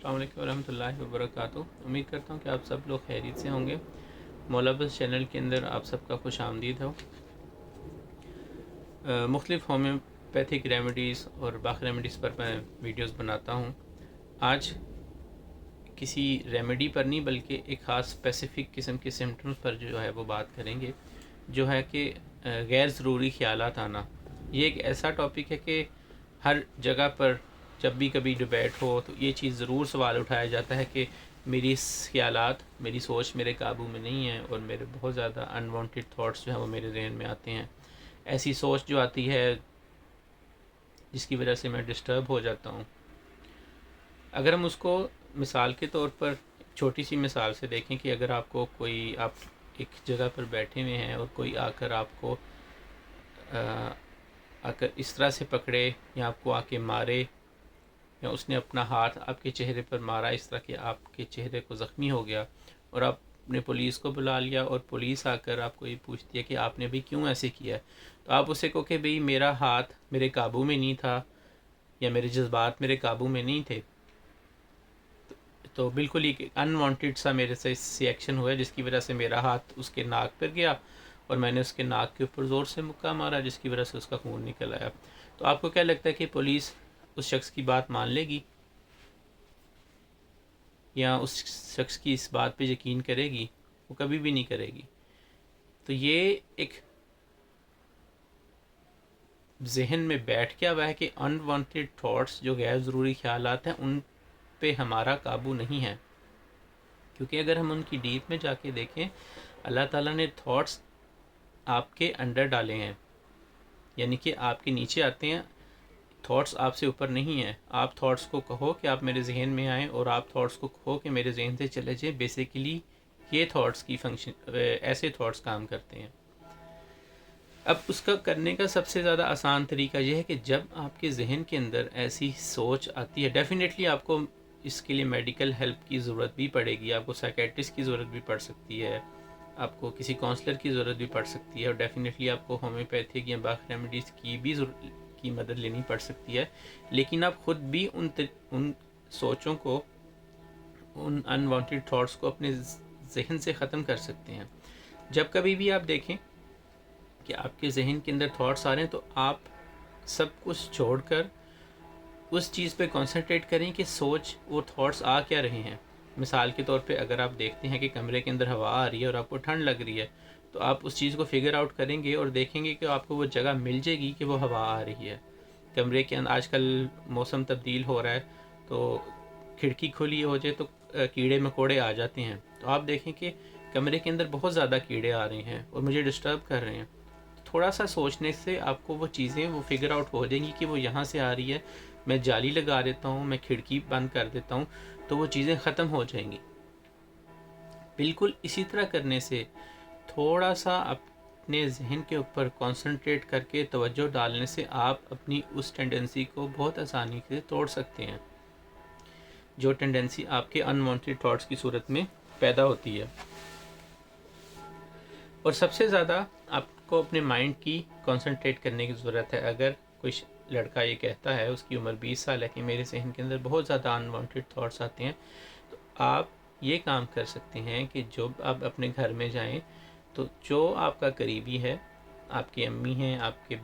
अस्सलाम वालेकुम रहमतुल्लाहि व बरकातुहू। उम्मीद करता हूँ कि आप सब लोग खैरियत से होंगे। मौलाबस चैनल के अंदर आप सबका खुश आमदीद हो। मुख्तलिफ़ होम्योपैथिक रेमेडीज़ और बाकी रेमेडीज़ पर मैं वीडियोस बनाता हूँ। आज किसी रेमेडी पर नहीं बल्कि एक ख़ास स्पेसिफ़िक किस्म के सिम्टम्स पर जो है वो बात करेंगे, जो है कि गैर ज़रूरी ख़यालात आना। ये एक ऐसा टॉपिक है कि हर जगह पर जब भी कभी डिबेट हो तो ये चीज़ ज़रूर सवाल उठाया जाता है कि मेरी ख़यालात, मेरी सोच मेरे काबू में नहीं है और मेरे बहुत ज़्यादा अनवांटेड थॉट्स जो हैं वो मेरे जहन में आते हैं। ऐसी सोच जो आती है जिसकी वजह से मैं डिस्टर्ब हो जाता हूँ। अगर हम उसको मिसाल के तौर पर छोटी सी मिसाल से देखें कि अगर आपको कोई, आप एक जगह पर बैठे हुए हैं और कोई आकर आपको आकर इस तरह से पकड़े या आपको आके मारे, या उसने अपना हाथ आपके चेहरे पर मारा इस तरह कि आपके चेहरे को ज़ख्मी हो गया, और आपने पुलिस को बुला लिया और पुलिस आकर आपको ये पूछती है कि आपने भी क्यों ऐसे किया है, तो आप उसे कहो कि भाई मेरा हाथ मेरे काबू में नहीं था या मेरे जज्बात मेरे काबू में नहीं थे, तो बिल्कुल एक अनवांटेड सा मेरे से रिएक्शन हुआ जिसकी वजह से मेरा हाथ उसके नाक पर गया और मैंने उसके नाक के ऊपर ज़ोर से मुक्का मारा जिसकी वजह से उसका खून निकल आया। तो आपको क्या लगता है कि पुलिस उस शख्स की बात मान लेगी या उस शख्स की इस बात पे यकीन करेगी? वो कभी भी नहीं करेगी। तो ये एक जहन में बैठ के हुआ है कि अनवांटेड थॉट्स, जो गैर ज़रूरी ख्यालात हैं, उन पे हमारा काबू नहीं है। क्योंकि अगर हम उनकी डीप में जाके देखें, अल्लाह ताला ने थॉट्स आपके अंडर डाले हैं, यानी कि आपके नीचे आते हैं। थॉट्स आपसे ऊपर नहीं है। आप थॉट्स को कहो कि आप मेरे जहन में आएँ और आप थॉट्स को कहो कि मेरे जहन से चले जाए। बेसिकली ये थॉट्स की फंक्शन, ऐसे थॉट्स काम करते हैं। अब उसका करने का सबसे ज़्यादा आसान तरीका यह है कि जब आपके जहन के अंदर ऐसी सोच आती है, डेफिनेटली आपको इसके लिए मेडिकल हेल्प की ज़रूरत भी पड़ेगी, आपको साइकेट्रिस्ट की ज़रूरत भी पड़ सकती है, आपको किसी काउंसलर की ज़रूरत भी पड़ सकती है, और डेफिनेटली आपको होम्योपैथिक या बाकी रेमेडीज़ की मदद लेनी पड़ सकती है। लेकिन आप ख़ुद भी उन सोचों को, उन अनवांटेड थॉट्स को अपने जहन से ख़त्म कर सकते हैं। जब कभी भी आप देखें कि आपके जहन के अंदर थॉट्स आ रहे हैं, तो आप सब कुछ छोड़कर उस चीज़ पे कंसंट्रेट करें कि सोच वो थॉट्स आ क्या रहे हैं। मिसाल के तौर पे अगर आप देखते हैं कि कमरे के अंदर हवा आ रही है और आपको ठंड लग रही है, तो आप उस चीज़ को फिगर आउट करेंगे और देखेंगे कि आपको वो जगह मिल जाएगी कि वो हवा आ रही है। कमरे के अंदर आजकल मौसम तब्दील हो रहा है, तो खिड़की खुली हो जाए तो कीड़े मकोड़े आ जाते हैं। तो आप देखें कि कमरे के अंदर बहुत ज़्यादा कीड़े आ रहे हैं और मुझे डिस्टर्ब कर रहे हैं। थोड़ा सा सोचने से आपको वो चीज़ें वो फिगर आउट हो जाएंगी कि वो यहाँ से आ रही है, मैं जाली लगा देता हूँ, मैं खिड़की बंद कर देता हूँ, तो वो चीज़ें ख़त्म हो जाएंगी। बिल्कुल इसी तरह करने से थोड़ा सा अपने जहन के ऊपर कंसंट्रेट करके तवज्जो डालने से आप अपनी उस टेंडेंसी को बहुत आसानी से तोड़ सकते हैं, जो टेंडेंसी आपके अनवांटेड थॉट्स की सूरत में पैदा होती है। और सबसे ज़्यादा आपको अपने माइंड की कंसंट्रेट करने की ज़रूरत है। अगर कोई लड़का ये कहता है, उसकी उम्र 20 साल है, कि मेरे जहन के अंदर बहुत ज़्यादा अनवांटेड थॉट्स आते हैं, तो आप ये काम कर सकते हैं कि जब आप अपने घर में जाएं, तो जो आपका करीबी है, आपकी अम्मी हैं, आपके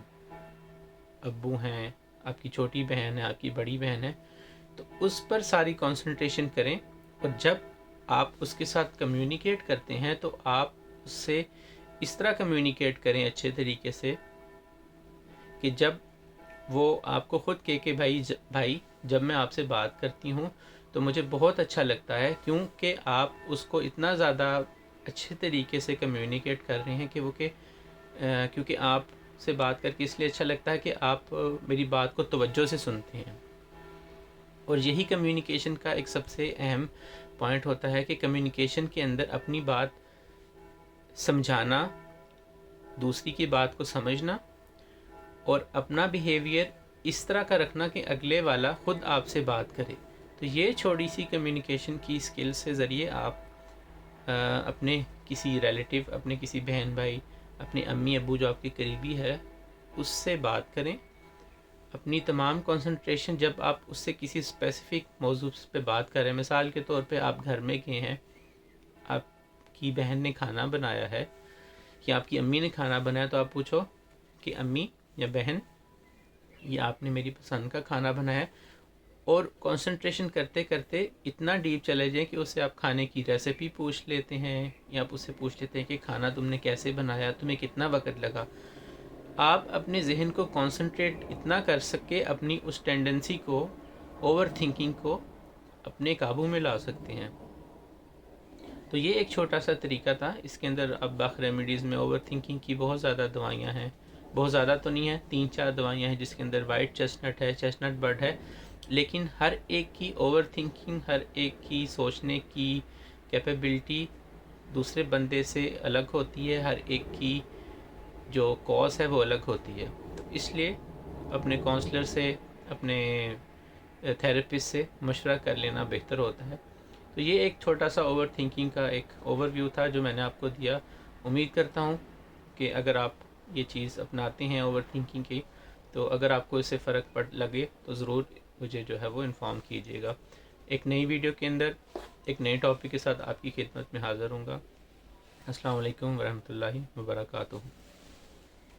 अब्बू हैं, आपकी छोटी बहन है, आपकी बड़ी बहन है, तो उस पर सारी कंसंट्रेशन करें। और जब आप उसके साथ कम्युनिकेट करते हैं तो आप उससे इस तरह कम्युनिकेट करें अच्छे तरीके से कि जब वो आपको ख़ुद कहे कि भाई जब मैं आपसे बात करती हूँ तो मुझे बहुत अच्छा लगता है, क्योंकि आप उसको इतना ज़्यादा अच्छे तरीके से कम्युनिकेट कर रहे हैं कि वो क्योंकि आप से बात करके इसलिए अच्छा लगता है कि आप मेरी बात को तवज्जो से सुनते हैं। और यही कम्युनिकेशन का एक सबसे अहम पॉइंट होता है कि कम्युनिकेशन के अंदर अपनी बात समझाना, दूसरी की बात को समझना और अपना बिहेवियर इस तरह का रखना कि अगले वाला ख़ुद आपसे बात करे। तो ये छोटी सी कम्युनिकेशन की स्किल से ज़रिए आप अपने किसी रिलेटिव, अपने किसी बहन भाई, अपने अम्मी अब्बू जो आपके करीबी है, उससे बात करें اپنی تمام کنسنٹریشن جب آپ اس سے کسی اسپیسیفک موضوع پہ بات کر رہے ہیں، مثال کے طور پہ آپ گھر میں گئے ہیں، آپ کی بہن نے کھانا بنایا ہے یا آپ کی امی نے کھانا بنایا، تو آپ پوچھو کہ امی یا بہن یہ آپ نے میری پسند کا کھانا بنایا ہے، اور کنسنٹریشن کرتے کرتے اتنا ڈیپ چلے جائیں کہ اس سے آپ کھانے کی ریسیپی پوچھ لیتے ہیں، یا آپ اس سے پوچھ لیتے ہیں کہ کھانا تم نے کیسے بنایا، تمہیں کتنا وقت لگا. آپ اپنے ذہن کو کنسنٹریٹ اتنا کر سکے، اپنی اس ٹینڈنسی کو، اوور تھنکنگ کو اپنے قابو میں لا سکتے ہیں. تو یہ ایک چھوٹا سا طریقہ تھا. اس کے اندر اب باقی ریمیڈیز میں اوور تھنکنگ کی بہت زیادہ دوائیاں ہیں، بہت زیادہ تو نہیں ہیں، 3-4 دوائیاں ہیں جس کے اندر وائٹ چیسٹنٹ ہے، چیسٹنٹ برڈ ہے، لیکن ہر ایک کی اوور تھنکنگ، ہر ایک کی سوچنے کی کیپیبلٹی دوسرے بندے سے الگ ہوتی ہے، ہر ایک کی جو کاز ہے وہ الگ ہوتی ہے. تو اس لیے اپنے کونسلر سے، اپنے تھراپسٹ سے مشورہ کر لینا بہتر ہوتا ہے. تو یہ ایک چھوٹا سا اوور تھنکنگ کا ایک اوور ویو تھا جو میں نے آپ کو دیا. امید کرتا ہوں کہ اگر آپ یہ چیز اپناتے ہیں اوور تھنکنگ کی، تو اگر آپ کو اس سے فرق لگے تو ضرور مجھے جو ہے وہ انفارم کیجیے گا. ایک نئی ویڈیو کے اندر ایک نئے ٹاپک کے ساتھ آپ کی خدمت میں حاضر ہوں گا. السلام علیکم ورحمۃ اللہ وبرکاتہ.